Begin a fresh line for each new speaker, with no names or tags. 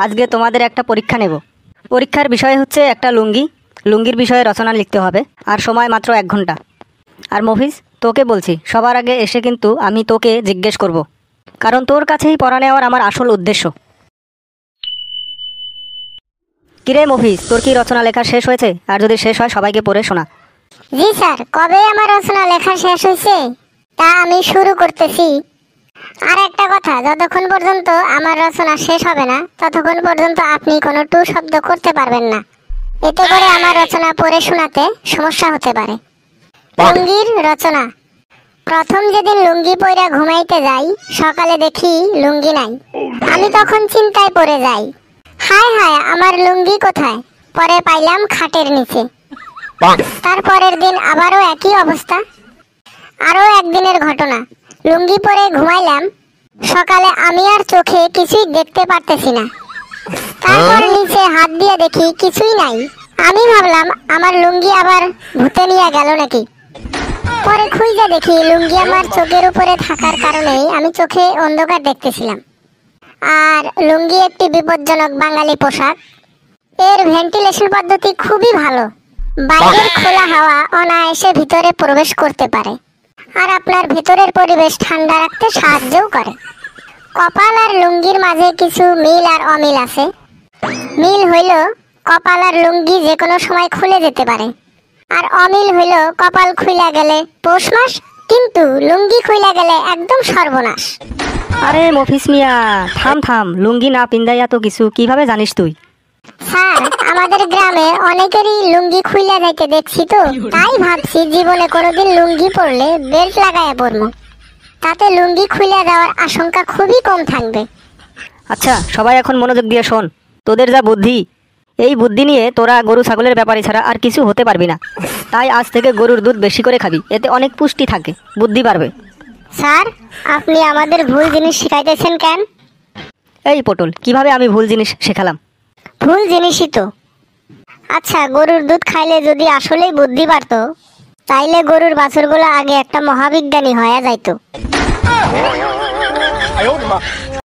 আজকে তোমাদের একটা পরীক্ষা নেব। পরীক্ষার বিষয় হচ্ছে একটা লুঙ্গি, লুঙ্গির বিষয়ে রচনা লিখতে হবে, আর সময় মাত্র 1 ঘন্টা। আর মফিজ, তোকে বলছি, সবার আগে এসে কিন্তু আমি তোকে জিজ্ঞেস করব, কারণ তোর কাছেই পড়া নেওয়ার আমার আসল উদ্দেশ্য। কিরে মফিজ, তোর কি রচনা লেখা শেষ হয়েছে? আর যদি শেষ হয় সবাইকে পড়ে শোনা।
জি স্যার, কবে আমার রচনা লেখা শেষ হয়েছে তা আমি শুরু করতেছি। আর একটা কথা, যতক্ষণ পর্যন্ত আমার রচনা শেষ হবে না ততক্ষণ পর্যন্ত আপনি কোনো টু শব্দ করতে পারবেন না। এতে করে আমার রচনা পড়ে শোনাতে সমস্যা হতে পারে। লুঙ্গির রচনা। প্রথম যেদিন লুঙ্গি পইরা ঘুমাইতে যাই, সকালে দেখি লুঙ্গি নাই। আমি তখন চিন্তায় পড়ে যাই, হায় হায় আমার লুঙ্গি কোথায়? পরে পাইলাম খাটের নিচে। তারপরের দিন আবারও একই অবস্থা। আরও একদিনের ঘটনা, লুঙ্গি পরে ঘুমাইলাম, সকালে আমি আর চোখে কিছুই দেখতে পারতেছি না। তারপর নিচে হাত দিয়ে দেখি কিছুই নাই। আমি ভাবলাম আমার লুঙ্গি আবার ভূতে নিয়ে গেল নাকি। পরে খুঁজে দেখি লুঙ্গি আমার চোখের উপরে থাকার কারণেই আমি চোখে অন্ধকার দেখতেছিলাম। আর লুঙ্গি একটি বিপজ্জনক বাঙালি পোশাক। এর ভেন্টিলেশন পদ্ধতি খুবই ভালো। বাইরের খোলা হাওয়া অনায়াসে ভিতরে প্রবেশ করতে পারে, আর আপনার ভেতরের পরিবেশ ঠান্ডা রাখতে সাহায্যও করে। কপাল আর লুঙ্গির মাঝে কিছু মিল আর অমিল আছে। মিল হইল কপাল আর লুঙ্গি যে কোনো সময় খুলে যেতে পারে, আর অমিল হইল কপাল খুইলা গেলে পৌষ মাস, কিন্তু লুঙ্গি খুইলা গেলে একদম সর্বনাশ।
আরে মফিজ মিয়া, থাম থাম, লুঙ্গি না পিন্দাইয়া তো কিছু কিভাবে জানিস তুই?
স্যার, আমাদের গ্রামে অনেকেরই লুঙ্গি খুইলা যাইতে দেখছি, তো তাই ভাবছি জীবনে কোনোদিন লুঙ্গি পরলে বেল্ট লাগাইয়া পরবো, তাতে লুঙ্গি খুইলা যাওয়ার আশঙ্কা খুবই কম থাকবে।
আচ্ছা, সবাই এখন মনোযোগ দিয়ে শোন। তোদের যা বুদ্ধি, এই বুদ্ধি নিয়ে তোরা গরু ছাগলের ব্যাপারে ছাড়া আর কিছু হতে পারবি না। তাই আজ থেকে গরুর দুধ বেশি করে খাবি, এতে অনেক পুষ্টি থাকে, বুদ্ধি বাড়বে।
স্যার, আপনি আমাদের ভুল জিনিস শিখাইতেছেন কেন?
এই পটল, কিভাবে আমি ভুল জিনিস শেখালাম?
ভুল জিনিসই তো। আচ্ছা, গরুর দুধ খাইলে যদি আসলেই বুদ্ধি বাড়তো, তাইলে গরুর বাছুরগুলো আগে একটা মহাবিজ্ঞানী হয়ে যাইতো।